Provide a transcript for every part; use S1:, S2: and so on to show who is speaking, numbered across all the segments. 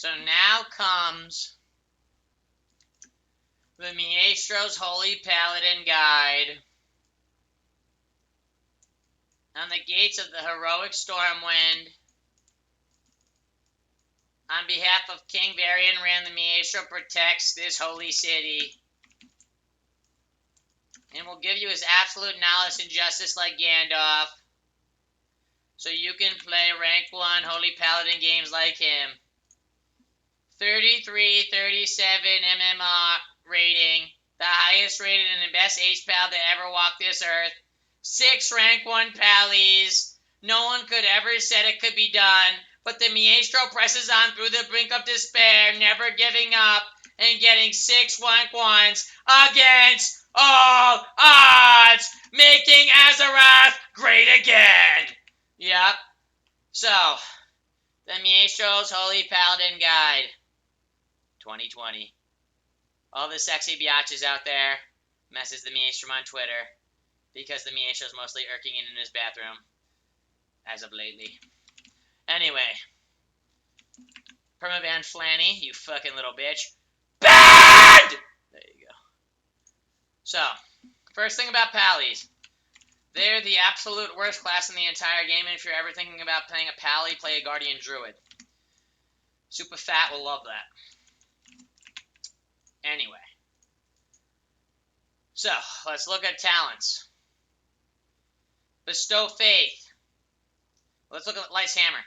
S1: So now comes the Maestro's Holy Paladin Guide. On the gates of the heroic Stormwind, on behalf of King Varian Ram, the Maestro protects this holy city. And will give you his absolute knowledge and justice like Gandalf. So you can play rank 1 Holy Paladin games like him. 33, 37 MMR rating. The highest rated and the best ace pal that ever walked this earth. 6 rank 1 pallies. No one could ever said it could be done. But the Maestro presses on through the brink of despair, never giving up, and getting 6 rank 1s against all odds, making Azeroth great again. Yep. So, the Maestro's Holy Paladin Guide 2020. All the sexy biatches out there messes the Maestro on Twitter because the Maestro's mostly irking in his bathroom as of lately. Anyway, Permaban Flanny, you fucking little bitch. BAD! There you go. So, first thing about Pallies. They're the absolute worst class in the entire game, and if you're ever thinking about playing a Pally, play a Guardian Druid. Super Fat will love that. Anyway. So, let's look at talents. Bestow Faith. Let's look at Light's Hammer.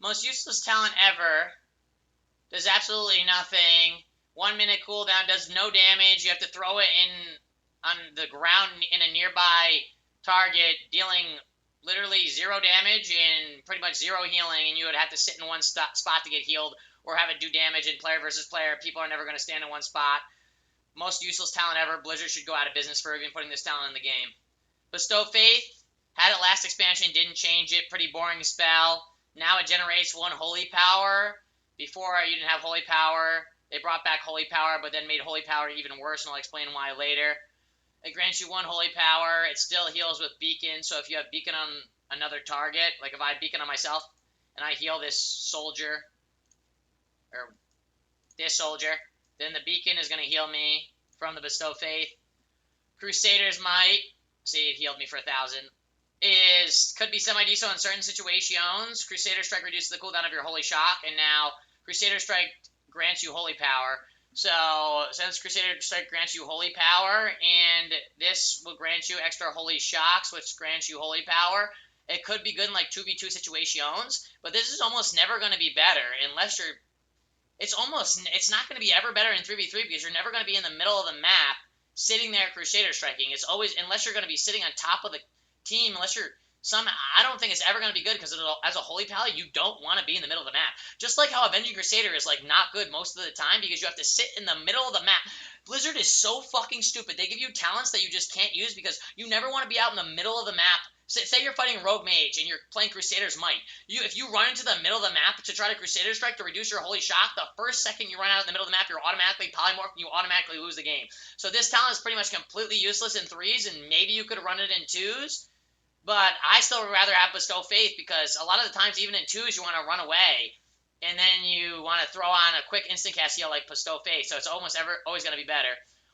S1: Most useless talent ever. Does absolutely nothing. 1 minute cooldown, does no damage. You have to throw it on the ground in a nearby target, dealing literally 0 damage and pretty much 0 healing, and you would have to sit in one spot to get healed or have it do damage in player versus player. People are never going to stand in one spot. Most useless talent ever. Blizzard should go out of business for even putting this talent in the game. Bestow Faith. Had it last expansion, didn't change it. Pretty boring spell. Now it generates 1 Holy Power. Before, you didn't have Holy Power. They brought back Holy Power, but then made Holy Power even worse, and I'll explain why later. It grants you 1 Holy Power. It still heals with Beacon, so if you have Beacon on another target, like if I Beacon on myself, and I heal this soldier, or this soldier, then the Beacon is going to heal me from the Bestow Faith. Crusaders Might, see, it healed me for 1,000. Could be semi-decent in certain situations. Crusader Strike reduces the cooldown of your Holy Shock, and now Crusader Strike grants you Holy Power. So, since Crusader Strike grants you Holy Power, and this will grant you extra Holy Shocks, which grants you Holy Power, it could be good in like 2v2 situations, but this is almost never going to be better unless you're... It's not going to be ever better in 3v3 because you're never going to be in the middle of the map sitting there Crusader Striking. It's always, unless you're going to be sitting on top of the team, unless you're I don't think it's ever going to be good because as a Holy Pally, you don't want to be in the middle of the map. Just like how Avenging Crusader is like not good most of the time because you have to sit in the middle of the map. Blizzard is so fucking stupid. They give you talents that you just can't use because you never want to be out in the middle of the map. Say you're fighting Rogue Mage and you're playing Crusader's Might. If you run into the middle of the map to try to Crusader Strike to reduce your Holy Shock, the first second you run out in the middle of the map, you're automatically polymorphed and you automatically lose the game. So this talent is pretty much completely useless in 3s, and maybe you could run it in 2s. But I still would rather have Bestow Faith because a lot of the times, even in 2s, you want to run away. And then you want to throw on a quick instant cast heal like Bestow Faith. So it's always going to be better.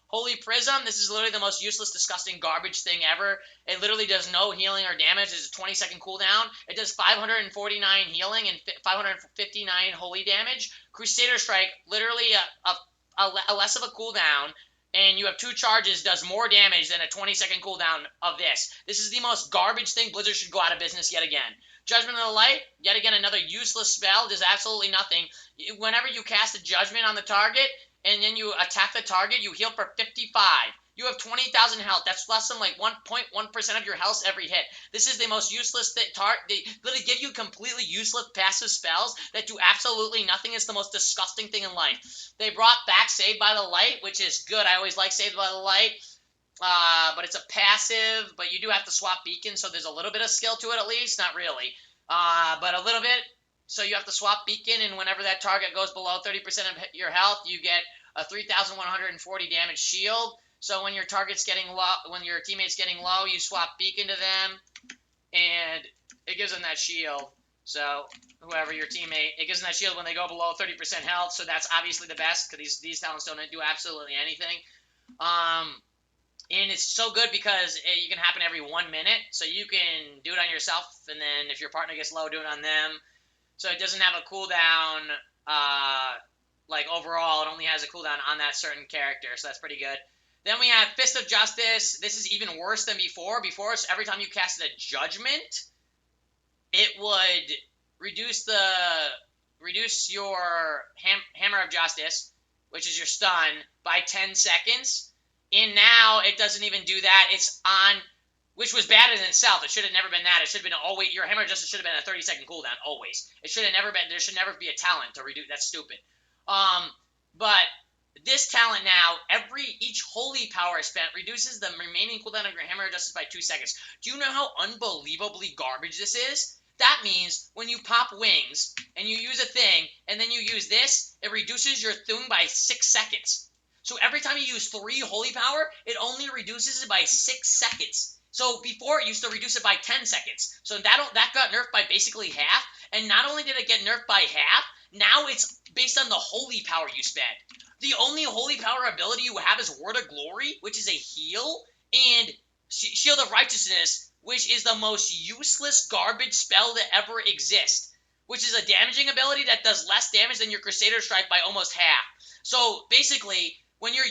S1: Holy Prism, this is literally the most useless, disgusting, garbage thing ever. It literally does no healing or damage. It's a 20-second cooldown. It does 549 healing and 559 holy damage. Crusader Strike, literally a less of a cooldown, and you have 2 charges, does more damage than a 20-second cooldown of this. This is the most garbage thing. Blizzard should go out of business yet again. Judgment of the Light, yet again another useless spell, does absolutely nothing. Whenever you cast a Judgment on the target, and then you attack the target, you heal for 55. You have 20,000 health. That's less than like 1.1% of your health every hit. This is the most useless thing. They literally give you completely useless passive spells that do absolutely nothing. It's the most disgusting thing in life. They brought back Saved by the Light, which is good. I always like Saved by the Light. But it's a passive, but you do have to swap Beacon, so there's a little bit of skill to it at least. Not really. But a little bit. So you have to swap Beacon, and whenever that target goes below 30% of your health, you get a 3,140 damage shield. So when your target's getting low, when your teammate's getting low, you swap Beacon to them, and it gives them that shield. So whoever your teammate, it gives them that shield when they go below 30% health. So that's obviously the best because these talents don't do absolutely anything. And it's so good because you can happen every 1 minute. So you can do it on yourself, and then if your partner gets low, do it on them. So it doesn't have a cooldown. Like overall, it only has a cooldown on that certain character. So that's pretty good. Then we have Fist of Justice. This is even worse than before. Before, every time you casted a judgment, it would reduce your Hammer of Justice, which is your stun, by 10 seconds. And now it doesn't even do that. It's on, which was bad in itself. It should have never been that. It should have been always, your Hammer of Justice should have been a 30-second cooldown always. It should have never been. There should never be a talent to reduce. That's stupid. But this talent now, each holy power spent reduces the remaining cooldown of your Hammer of Justice by 2 seconds. Do you know how unbelievably garbage this is? That means when you pop wings and you use a thing and then you use this, it reduces your thing by 6 seconds. So every time you use 3 holy power, it only reduces it by 6 seconds. So before it used to reduce it by 10 seconds. So that got nerfed by basically half. And not only did it get nerfed by half, now it's based on the holy power you spend. The only holy power ability you have is Word of Glory, which is a heal, and Shield of Righteousness, which is the most useless garbage spell to ever exist, which is a damaging ability that does less damage than your Crusader Strike by almost half. So basically, when you're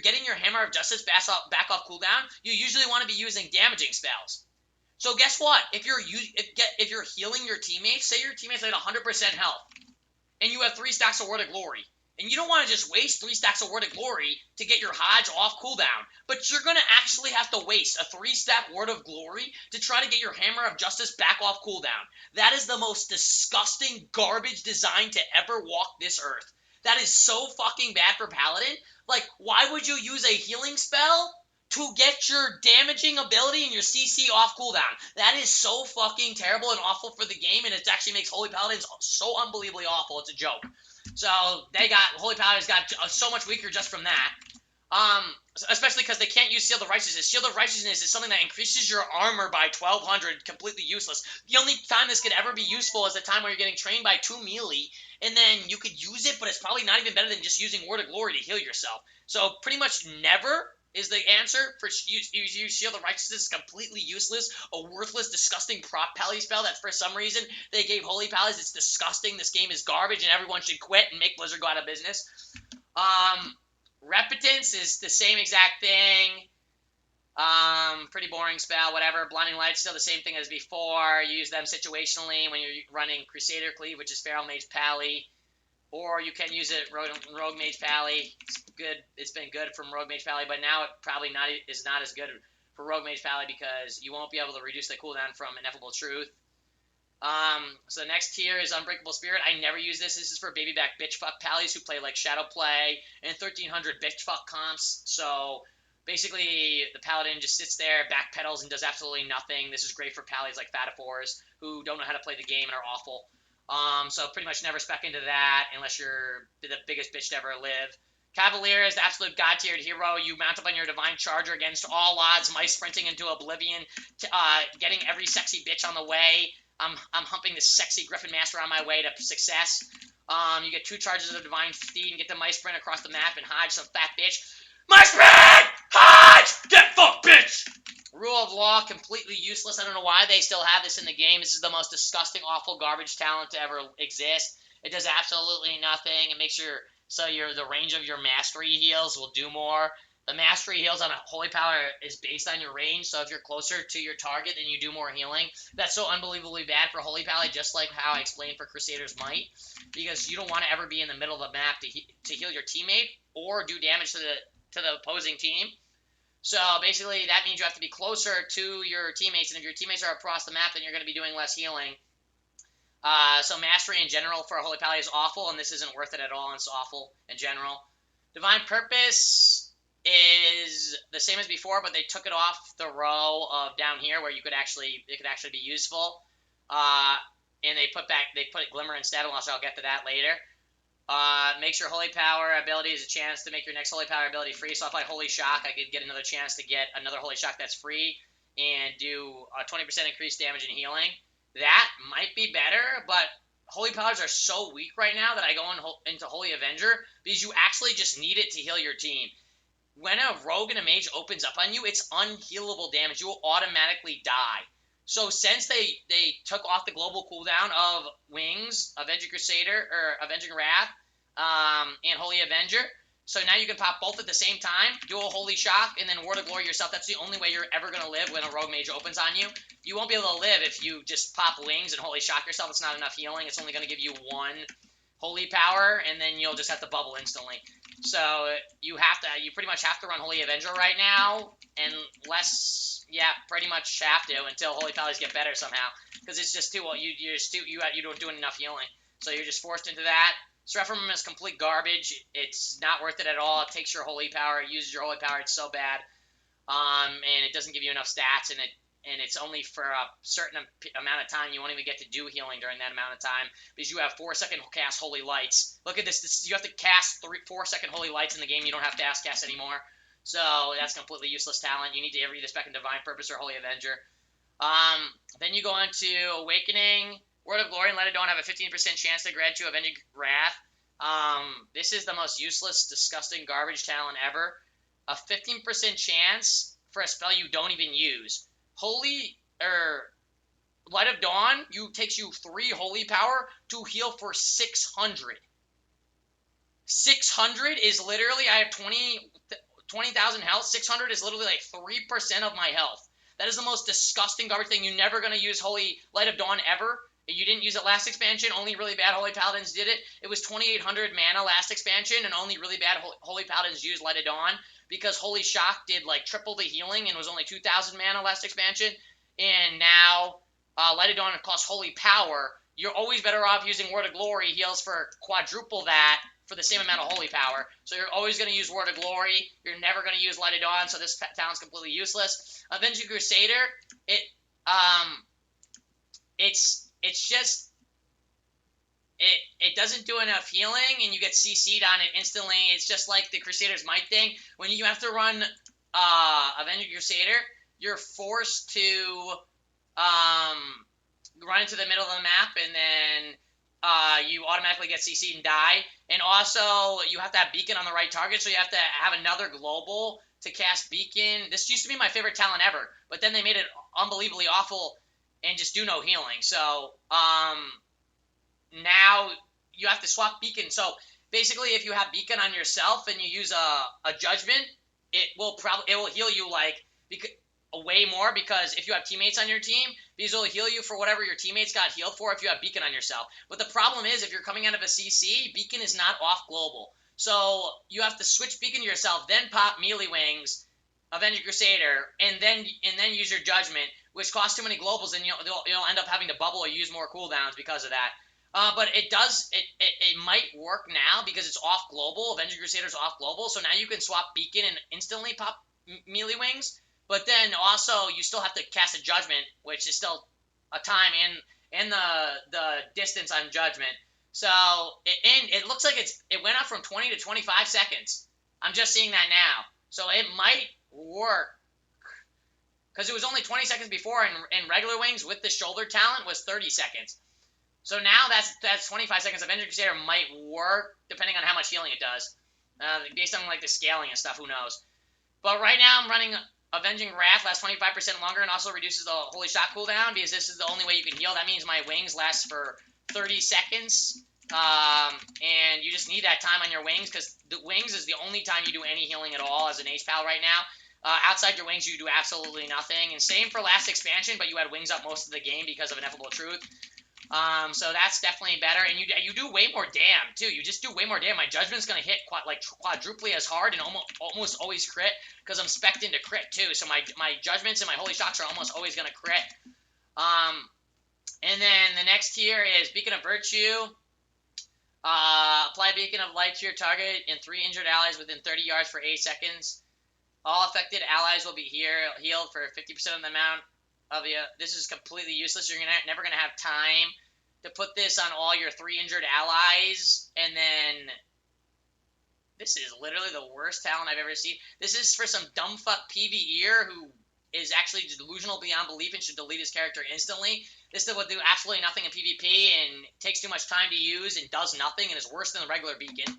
S1: getting your Hammer of Justice back off cooldown, you usually want to be using damaging spells. So guess what? If you're healing your teammates, say your teammates at 100% health, and you have 3 stacks of Word of Glory, and you don't want to just waste 3 stacks of Word of Glory to get your Hodge off cooldown, but you're going to actually have to waste a 3-stack Word of Glory to try to get your Hammer of Justice back off cooldown. That is the most disgusting garbage design to ever walk this earth. That is so fucking bad for Paladin. Like, why would you use a healing spell to get your damaging ability and your CC off cooldown? That is so fucking terrible and awful for the game, and it actually makes Holy Paladins so unbelievably awful. It's a joke. So Holy Paladins got so much weaker just from that. Especially because they can't use Shield of Righteousness. Shield of Righteousness is something that increases your armor by 1200, completely useless. The only time this could ever be useful is the time where you're getting trained by 2 melee, and then you could use it, but it's probably not even better than just using Word of Glory to heal yourself. So pretty much never is the answer for use Shield of Righteousness. Completely useless, a worthless, disgusting prop pally spell that for some reason they gave Holy Pallys. It's disgusting. This game is garbage, and everyone should quit and make Blizzard go out of business. Repetence is the same exact thing. Pretty boring spell, whatever. Blinding Light's still the same thing as before. You use them situationally when you're running Crusader Cleave, which is Feral Mage Pally. Or you can use it Rogue Mage Pally. It's good. It's been good from Rogue Mage Pally, but now it probably is not as good for Rogue Mage Pally because you won't be able to reduce the cooldown from Ineffable Truth. So the next tier is Unbreakable Spirit. I never use this. This is for baby back bitch fuck pallies who play like Shadow Play and 1300 bitch fuck comps. So basically, the paladin just sits there, backpedals, and does absolutely nothing. This is great for pallies like Fatafors who don't know how to play the game and are awful. So pretty much never spec into that unless you're the biggest bitch to ever live. Cavalier is the absolute god-tiered hero. You mount up on your Divine Charger against all odds, mice sprinting into oblivion, getting every sexy bitch on the way. I'm humping this sexy Griffin Master on my way to success. You get 2 charges of Divine Steed and get the mice sprint across the map and Hodge some fat bitch. Mice sprint! Hodge! Get fucked, bitch! Rule of Law, completely useless. I don't know why they still have this in the game. This is the most disgusting, awful garbage talent to ever exist. It does absolutely nothing. It makes the range of your mastery heals will do more. The mastery heals on a holy power is based on your range, so if you're closer to your target, then you do more healing. That's so unbelievably bad for holy pally, just like how I explained for Crusader's Might, because you don't want to ever be in the middle of the map to heal your teammate or do damage to the opposing team. So basically, that means you have to be closer to your teammates, and if your teammates are across the map, then you're going to be doing less healing. So mastery in general for a holy pally is awful, and this isn't worth it at all, and it's awful in general. Divine Purpose is the same as before, but they took it off the row of down here where it could actually be useful. And they put Glimmer instead, unless I'll get to that later. Makes your Holy Power ability is a chance to make your next Holy Power ability free. So if I Holy Shock, I could get another chance to get another Holy Shock that's free and do a 20% increased damage and healing. that might be better, but Holy Powers are so weak right now that I go into Holy Avenger because you actually just need it to heal your team. When a rogue and a mage opens up on you, it's unhealable damage. You will automatically die. So since they took off the global cooldown of Wings, Avenging Crusader, or Avenging Wrath, and Holy Avenger, so now you can pop both at the same time, do a Holy Shock, and then Word of Glory yourself. That's the only way you're ever going to live when a Rogue Mage opens on you. You won't be able to live if you just pop Wings and Holy Shock yourself. It's not enough healing. It's only going to give you one Holy Power, and then you'll just have to bubble instantly. So you pretty much have to run Holy Avenger right now, pretty much have to until Holy Powers get better somehow, because it's just too well. You don't do enough healing, so you're just forced into that. Seraphim is complete garbage. It's not worth it at all. It takes your Holy Power, it uses your Holy Power. It's so bad, and it doesn't give you enough stats, and it's only for a certain amount of time. You won't even get to do healing during that amount of time because you have 4-second cast Holy Lights. Look at this. You have to cast 4-second Holy Lights in the game. You don't have to cast anymore. So that's completely useless talent. You need to either spec in Divine Purpose or Holy Avenger. Then you go into Awakening. Word of Glory and Let It Dawn have a 15% chance to grant you Avenging Wrath. This is the most useless, disgusting garbage talent ever. A 15% chance for a spell you don't even use. Light of Dawn takes you 3 Holy Power to heal for 600. 600 is literally, I have 20,000 health. 600 is literally like 3% of my health. That is the most disgusting garbage thing. You're never going to use Holy Light of Dawn ever. You didn't use it last expansion. Only really bad Holy Paladins did it. It was 2,800 mana last expansion, and only really bad Holy Paladins used Light of Dawn because Holy Shock did like triple the healing and was only 2,000 mana last expansion. And now Light of Dawn costs Holy Power. You're always better off using Word of Glory. Heals for quadruple that for the same amount of Holy Power. So you're always going to use Word of Glory. You're never going to use Light of Dawn, so this talent's completely useless. Avenging Crusader, it doesn't do enough healing, and you get CC'd on it instantly. It's just like the Crusader's Might thing. When you have to run Avenging Crusader, you're forced to run into the middle of the map, and then you automatically get CC'd and die. And also, you have to have Beacon on the right target, so you have to have another global to cast Beacon. This used to be my favorite talent ever, but then they made it unbelievably awful and just do no healing. So, now you have to swap Beacon. So, basically, if you have Beacon on yourself and you use a Judgment, it will heal you way more, because if you have teammates on your team, these will heal you for whatever your teammates got healed for if you have Beacon on yourself. But the problem is, if you're coming out of a CC, Beacon is not off global. So you have to switch Beacon to yourself, then pop Melee Wings, Avenging Crusader, and then use your Judgment, which costs too many globals, and you'll end up having to bubble or use more cooldowns because of that. But it might work now because it's off global. Avenging Crusader's off global, so now you can swap Beacon and instantly pop Melee Wings. But then also you still have to cast a Judgment, which is still a time and the distance on Judgment. So it looks like it went up from 20 to 25 seconds. I'm just seeing that now. So it might work, because it was only 20 seconds before, and regular Wings with the shoulder talent was 30 seconds. So now that's 25 seconds. Avenging Crusader might work depending on how much healing it does, based on like the scaling and stuff. Who knows? But right now I'm running Avenging Wrath, lasts 25% longer, and also reduces the Holy Shock cooldown, because this is the only way you can heal. That means my Wings last for 30 seconds, and you just need that time on your Wings, because the Wings is the only time you do any healing at all as an Ace Pal right now. Outside your Wings, you do absolutely nothing. And same for last expansion, but you had Wings up most of the game because of Ineffable Truth. So that's definitely better, and you do way more damn too. You just do way more damn. My Judgment's gonna hit quadruply as hard and almost always crit, because I'm spec'd into crit too. So my Judgments and my Holy Shocks are almost always gonna crit. And then the next tier is Beacon of Virtue. Apply Beacon of Light to your target and 3 injured allies within 30 yards for 8 seconds. All affected allies will be healed for 50% of the amount of the. This is completely useless. You're never gonna have time to put this on all your 3 injured allies, and then this is literally the worst talent I've ever seen. This is for some dumb fuck PvEer who is actually delusional beyond belief and should delete his character instantly. This will do absolutely nothing in PvP and takes too much time to use and does nothing and is worse than the regular beacon.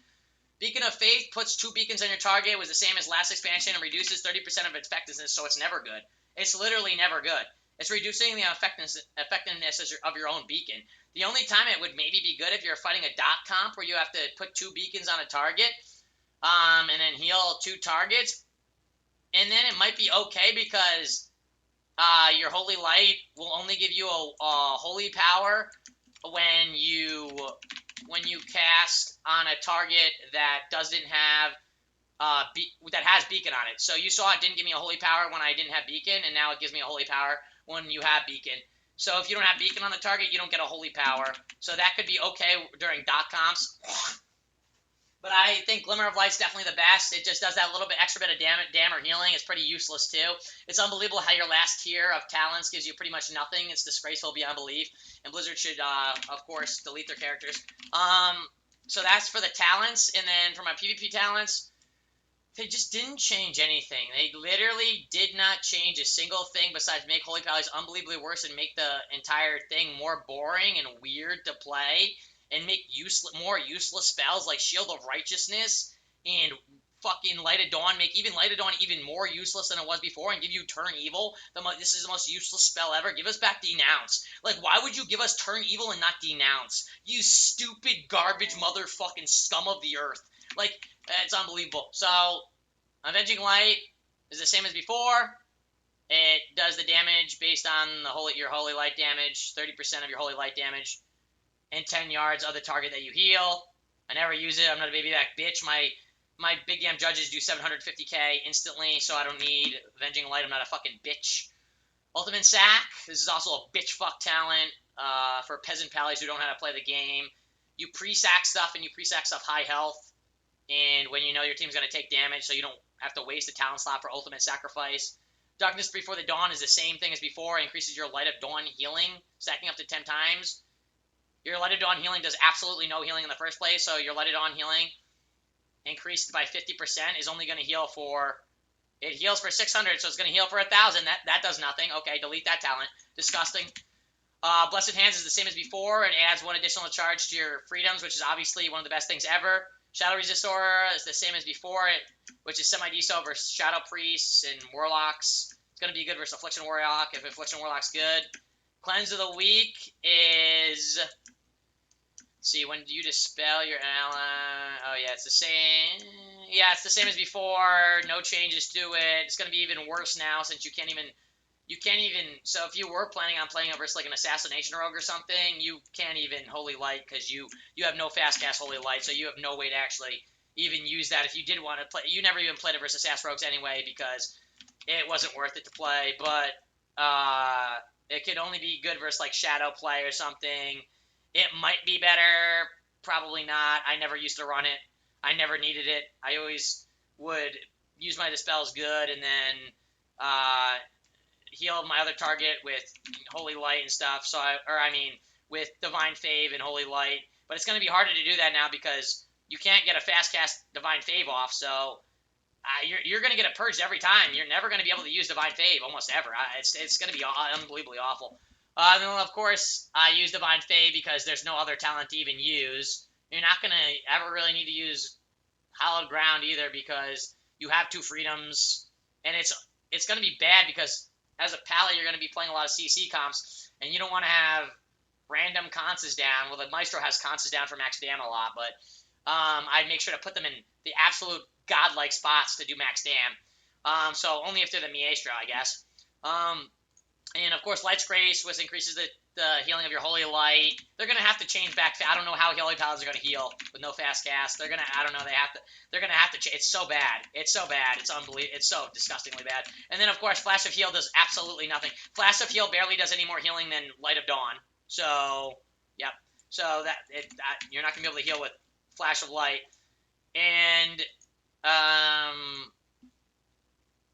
S1: Beacon of Faith puts 2 beacons on your target, was the same as last expansion, and reduces 30% of effectiveness, so it's never good. It's literally never good. It's reducing the effectiveness of your own beacon. The only time it would maybe be good if you're fighting a dot comp where you have to put 2 beacons on a target, and then heal 2 targets, and then it might be okay because your Holy Light will only give you a holy power when you cast on a target that doesn't have that has beacon on it. So you saw it didn't give me a holy power when I didn't have beacon, and now it gives me a holy power when you have beacon. So if you don't have beacon on the target, you don't get a holy power. So that could be okay during dot comps. But I think Glimmer of Light's definitely the best. It just does that little bit extra bit of damn or healing. It's pretty useless too. It's unbelievable how your last tier of talents gives you pretty much nothing. It's disgraceful beyond belief. And Blizzard should, of course, delete their characters. So that's for the talents. And then for my PvP talents, they just didn't change anything. They literally did not change a single thing besides make Holy Powers unbelievably worse and make the entire thing more boring and weird to play, and make more useless spells like Shield of Righteousness and fucking Light of Dawn, make even Light of Dawn even more useless than it was before, and give you Turn Evil. This is the most useless spell ever. Give us back Denounce. Like, why would you give us Turn Evil and not Denounce? You stupid garbage motherfucking scum of the earth. Like, it's unbelievable. So, Avenging Light is the same as before. It does the damage based on your Holy Light damage, 30% of your Holy Light damage, and 10 yards of the target that you heal. I never use it. I'm not a baby back bitch. My big damn judges do 750k instantly, so I don't need Avenging Light. I'm not a fucking bitch. Ultimate Sack. This is also a bitch fuck talent for peasant pallies who don't know how to play the game. You pre-sack stuff, and you pre-sack stuff high health. And when you know your team's going to take damage, so you don't have to waste a talent slot for Ultimate Sacrifice. Darkness Before the Dawn is the same thing as before. It increases your Light of Dawn healing, stacking up to 10 times. Your Light of Dawn healing does absolutely no healing in the first place, so your Light of Dawn healing increased by 50% is only going to heal for... It heals for 600, so it's going to heal for 1,000. That does nothing. Okay, delete that talent. Disgusting. Blessed Hands is the same as before. It adds 1 additional charge to your freedoms, which is obviously one of the best things ever. Shadow Resistor is the same as before, which is semi-deso versus Shadow Priests and Warlocks. It's going to be good versus Affliction Warlock if Affliction Warlock's good. Cleanse of the Weak is... Let's see, when do you dispel your ally? Oh, yeah, it's the same. Yeah, it's the same as before. No changes to it. It's going to be even worse now since you can't even... So if you were planning on playing over like an Assassination Rogue or something, you can't even Holy Light because you have no fast cast Holy Light, so you have no way to actually even use that if you did want to play. You never even played it versus Assassin Rogues anyway because it wasn't worth it to play, but it could only be good versus like Shadow play or something. It might be better, probably not. I never used to run it. I never needed it. I always would use my Dispels good and then heal my other target with Holy Light and stuff. So with Divine Fave and Holy Light. But it's going to be harder to do that now because you can't get a fast cast Divine Fave off. So you're going to get it purged every time. You're never going to be able to use Divine Fave almost ever. It's going to be unbelievably awful. And then of course I use Divine Fave because there's no other talent to even use. You're not going to ever really need to use Hallowed Ground either because you have 2 freedoms, and it's going to be bad because as a pally, you're going to be playing a lot of CC comps, and you don't want to have random conces down. Well, the Maestro has conces down for max dam a lot, but I'd make sure to put them in the absolute godlike spots to do max dam. So only if they're the Maestro, I guess. And of course, Light's Grace, which increases the healing of your Holy Light. They're going to have to change back. I don't know how Holy Paladins are going to heal with no fast cast. They're going to, I don't know, they're going to have to change. It's so bad. It's so bad. It's unbelievable. It's so disgustingly bad. And then, of course, Flash of Heal does absolutely nothing. Flash of Heal barely does any more healing than Light of Dawn. So, yep. So, you're not going to be able to heal with Flash of Light. And,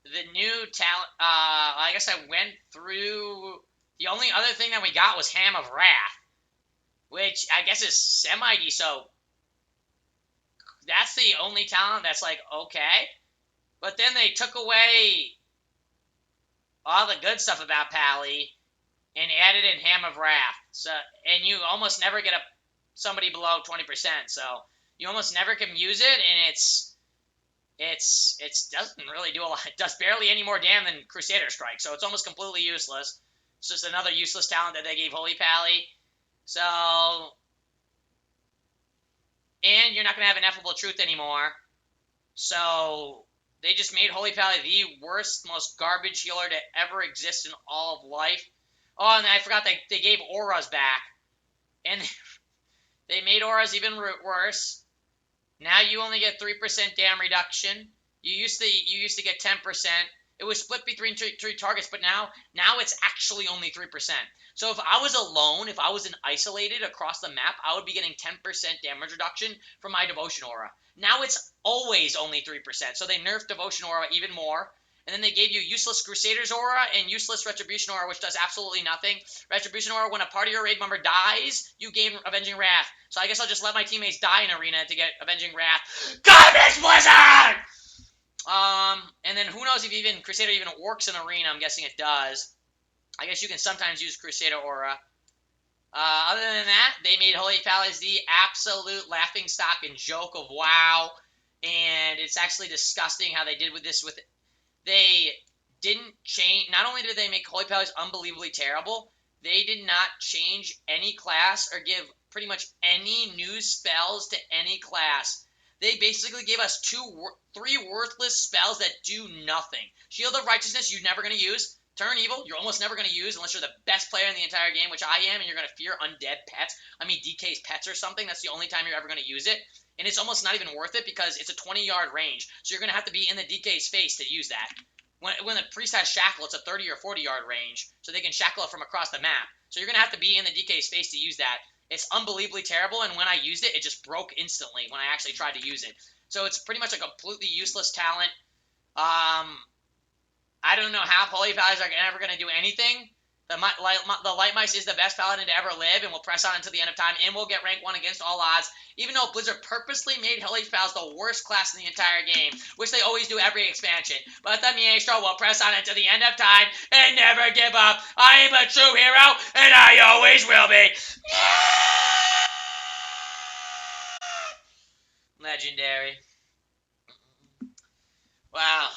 S1: the new talent, I guess I went through, the only other thing that we got was Ham of Wrath, which I guess is semi-deso. That's the only talent that's like, okay. But then they took away all the good stuff about Pally and added in Ham of Wrath. So, and you almost never get somebody below 20%. So you almost never can use it, and it doesn't really do a lot. It does barely any more damn than Crusader Strike. So it's almost completely useless. It's just another useless talent that they gave Holy Pally. So, and you're not gonna have Ineffable Truth anymore. So they just made Holy Pally the worst, most garbage healer to ever exist in all of life. Oh, and I forgot they gave auras back. And they made auras even worse. Now you only get 3% dam reduction. You used to get 10%. It was split between three targets, but now it's actually only 3%. So if I was alone, if I was isolated across the map, I would be getting 10% damage reduction from my Devotion Aura. Now it's always only 3%. So they nerfed Devotion Aura even more. And then they gave you useless Crusaders Aura and useless Retribution Aura, which does absolutely nothing. Retribution Aura, when a part of your raid member dies, you gain Avenging Wrath. So I guess I'll just let my teammates die in Arena to get Avenging Wrath. Garbage Blizzard! And then who knows if even Crusader even works in Arena. I'm guessing it does. I guess you can sometimes use Crusader Aura. Other than that, they made Holy Palace the absolute laughingstock and joke of WoW. And it's actually disgusting how they did with this. They didn't change. Not only did they make Holy Palace unbelievably terrible, they did not change any class or give pretty much any new spells to any class. They basically gave us three worthless spells that do nothing. Shield of Righteousness, you're never going to use. Turn Evil, you're almost never going to use unless you're the best player in the entire game, which I am, and you're going to fear undead pets. I mean, DK's pets or something. That's the only time you're ever going to use it. And it's almost not even worth it because it's a 20-yard range. So you're going to have to be in the DK's face to use that. When the priest has shackle, it's a 30 or 40-yard range, so they can shackle it from across the map. So you're going to have to be in the DK's face to use that. It's unbelievably terrible, and when I used it, it just broke instantly when I actually tried to use it. So it's pretty much a completely useless talent. I don't know how Holy Paladins are ever going to do anything. The Light Mice is the best paladin to ever live and will press on until the end of time and will get rank 1 against all odds, even though Blizzard purposely made Holy Paladins the worst class in the entire game, which they always do every expansion. But the Maestro will press on until the end of time and never give up. I am a true hero, and I always will be. Legendary. Wow.